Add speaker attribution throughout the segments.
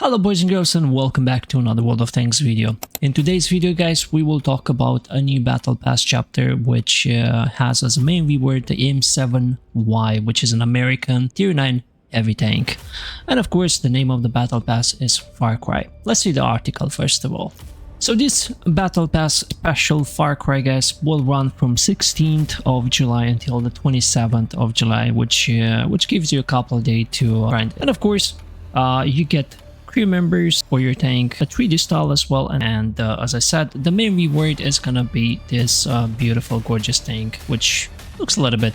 Speaker 1: Hello boys and girls, and welcome back to another World of Tanks video. In today's video guys, we will talk about a new battle pass chapter which has as a main reward the M7Y, which is an American tier 9 heavy tank. And of course the name of the battle pass is Far Cry. Let's see the article first of all. So this battle pass special Far Cry guys will run from 16th of July until the 27th of July, which gives you a couple of days to grind. And of course you get crew members for your tank, a 3D style as well, and as I said, the main reward is gonna be this beautiful gorgeous tank, which looks a little bit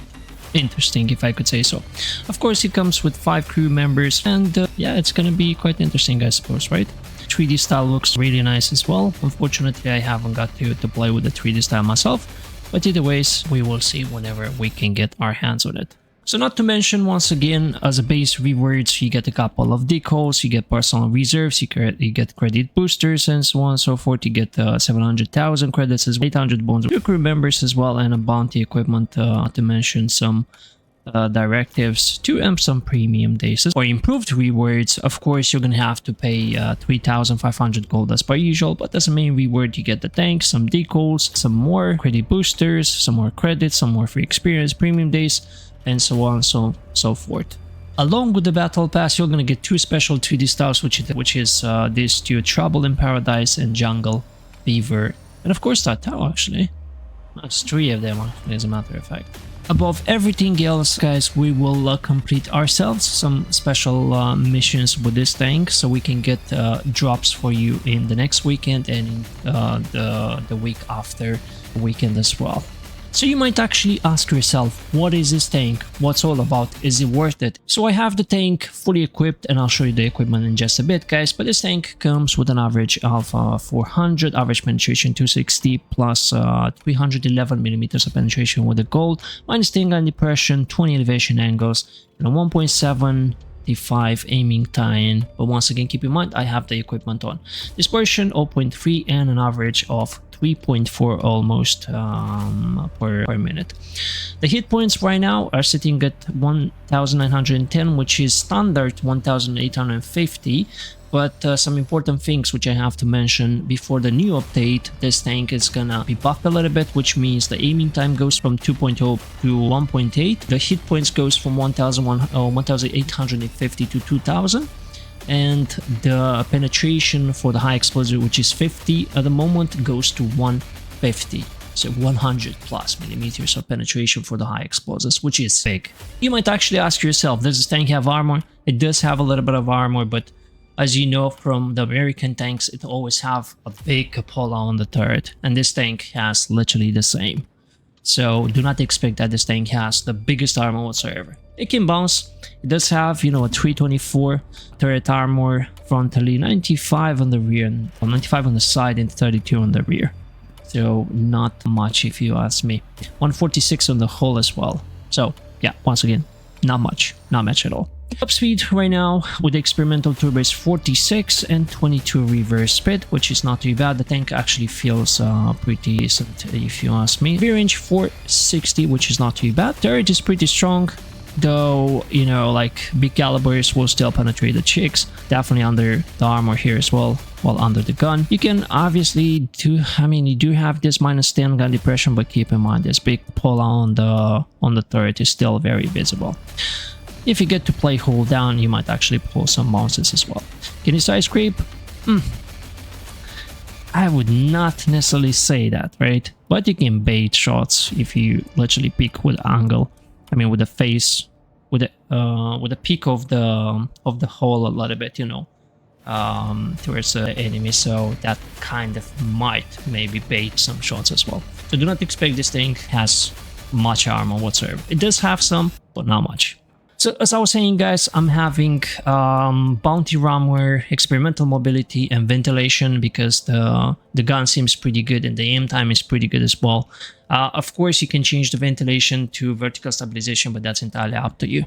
Speaker 1: interesting if I could say so. Of course it comes with 5 crew members, and yeah, it's gonna be quite interesting I suppose, right? 3D style looks really nice as well. Unfortunately I haven't got to play with the 3D style myself, but either ways we will see whenever we can get our hands on it. So not to mention, once again, as a base rewards, you get a couple of decals, you get personal reserves, you get credit boosters and so on and so forth. You get 700,000 credits as well, 800 bones for crew members as well, and a bounty equipment, not to mention some directives to some premium days. For improved rewards, of course, you're gonna have to pay 3,500 gold as per usual, but as a main reward you get the tank, some decals, some more credit boosters, some more credits, some more free experience, premium days, and so on and so forth. Along with the battle pass, you're gonna get 2 special 3D styles, which is these 2, Trouble in Paradise and Jungle Fever, and of course Tattoo. Actually that's 3 of them actually, as a matter of fact. Above everything else guys, we will complete ourselves some special missions with this tank, so we can get drops for you in the next weekend and in the week after weekend as well. So you might actually ask yourself, what is this tank? What's all about? Is it worth it? So I have the tank fully equipped, and I'll show you the equipment in just a bit guys, but this tank comes with an average of 400, average penetration 260, plus 311 millimeters of penetration with the gold, minus 10 gun depression, 20 elevation angles, and a 1.75 aiming time. But once again, keep in mind I have the equipment on. Dispersion 0.3 and an average of 3.4 almost per minute. The hit points right now are sitting at 1910, which is standard 1850. But some important things which I have to mention before the new update: this tank is gonna be buffed a little bit, which means the aiming time goes from 2.0 to 1.8. The hit points goes from 1850 to 2000. And the penetration for the high explosive, which is 50 at the moment, goes to 150, so 100 plus millimeters of penetration for the high explosives, which is big. You might actually ask yourself, does this tank have armor? It does have a little bit of armor, but as you know from the American tanks, it always have a big cupola on the turret, and this tank has literally the same. So do not expect that this tank has the biggest armor whatsoever. It can bounce. It does have, you know, a 324 turret armor frontally, 95 on the rear, and 95 on the side, and 32 on the rear. So not much if you ask me. 146 on the hull as well. So yeah, once again, not much at all. Top speed right now with the experimental turbo is 46 and 22 reverse speed, which is not too bad. The tank actually feels pretty decent if you ask me. Rear range 460, which is not too bad. Turret is pretty strong, though, you know, like big calibers will still penetrate the chicks. Definitely under the armor here as well, while under the gun. You can obviously you do have this minus 10 gun depression, but keep in mind this big pull on the turret is still very visible. If you get to play hold down, you might actually pull some bounces as well. Can you side scrape? I would not necessarily say that, right? But you can bait shots if you literally peek with angle. I mean, with the face, with the peak of the hole a little bit, you know, towards the enemy. So that kind of might maybe bait some shots as well. So do not expect this thing has much armor whatsoever. It does have some, but not much. So as I was saying guys, I'm having bounty armor, experimental mobility, and ventilation because the gun seems pretty good and the aim time is pretty good as well. Of course you can change the ventilation to vertical stabilization, but that's entirely up to you.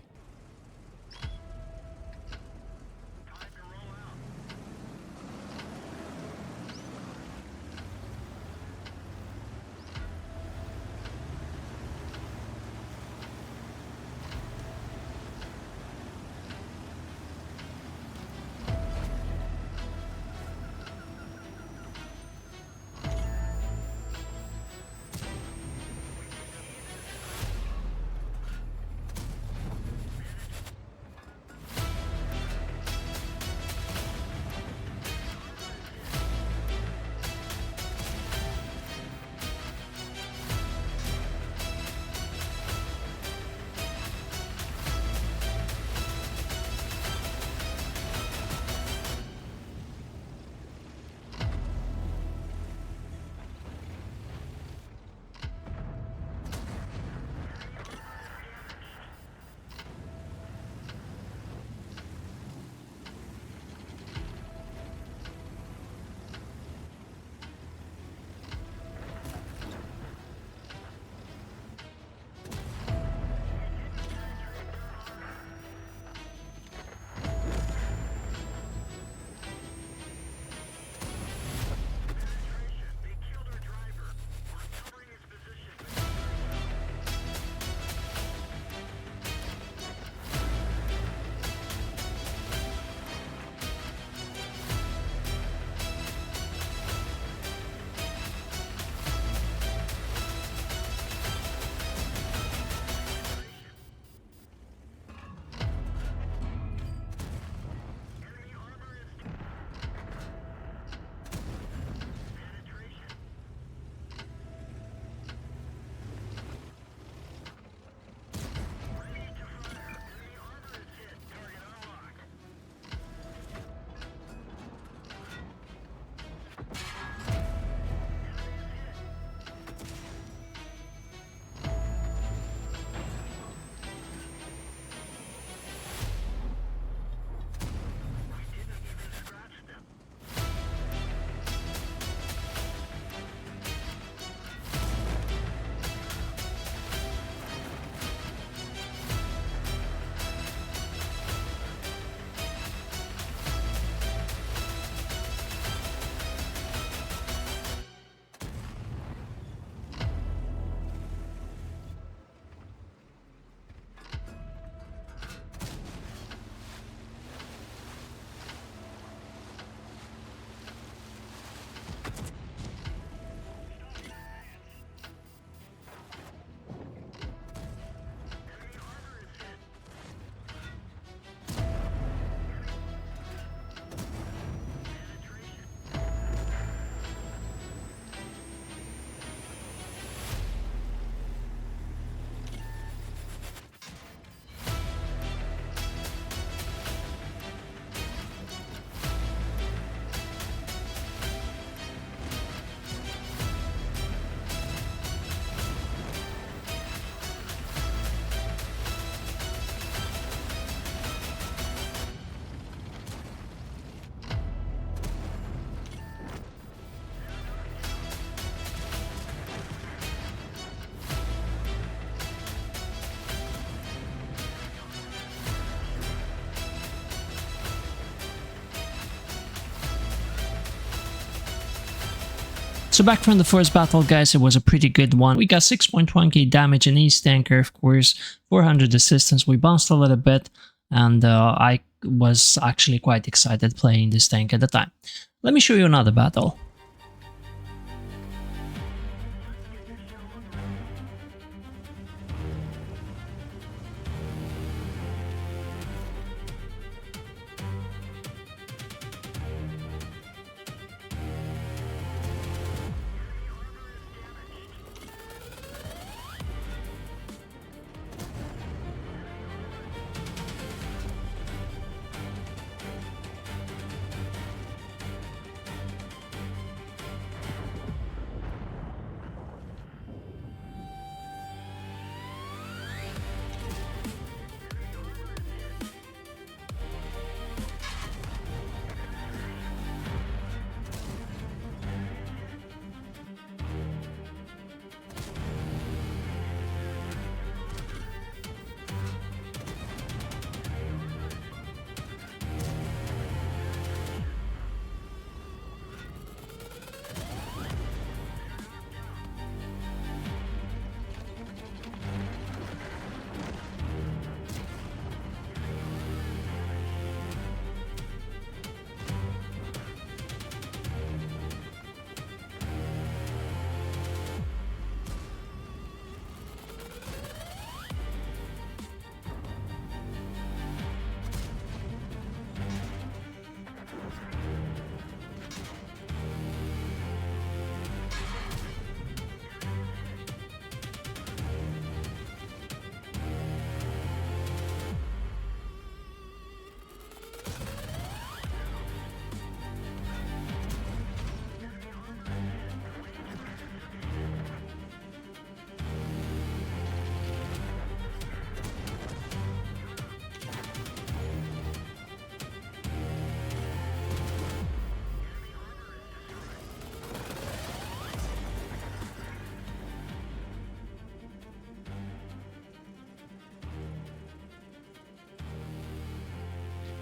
Speaker 1: So back from the first battle, guys, it was a pretty good one. We got 6.1k damage in East Tanker, of course, 400 assistance. We bounced a little bit, and I was actually quite excited playing this tank at the time. Let me show you another battle.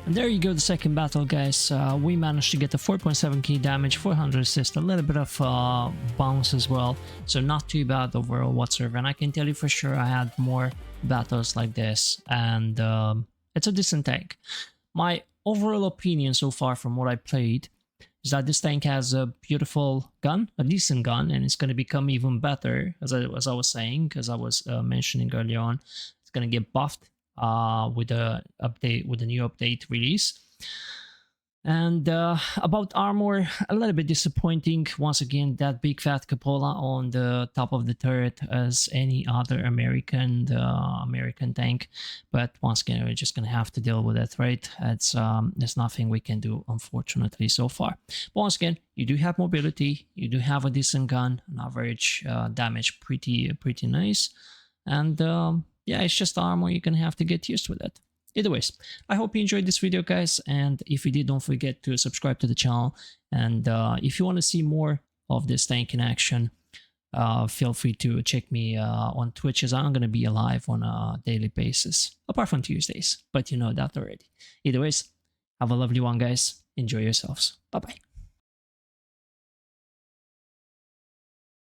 Speaker 1: And there you go, the second battle, guys. We managed to get the 4.7k damage, 400 assist, a little bit of bounce as well. So not too bad overall whatsoever. And I can tell you for sure I had more battles like this. And it's a decent tank. My overall opinion so far from what I played is that this tank has a beautiful gun, a decent gun, and it's going to become even better, as I was saying, because I was mentioning earlier on. It's going to get buffed with the new update release. And about armor, a little bit disappointing. Once again, that big fat cupola on the top of the turret as any other American tank. But once again, we're just gonna have to deal with it, right? It's there's nothing we can do, unfortunately, so far. But once again, you do have mobility, you do have a decent gun, an average damage pretty nice, and yeah, it's just armor. You're gonna have to get used with it. Either ways, I hope you enjoyed this video, guys, and if you did, don't forget to subscribe to the channel. And if you want to see more of this tank in action, feel free to check me on Twitch, as I'm going to be live on a daily basis, apart from Tuesdays, but you know that already. Either ways, have a lovely one, guys. Enjoy yourselves. Bye-bye.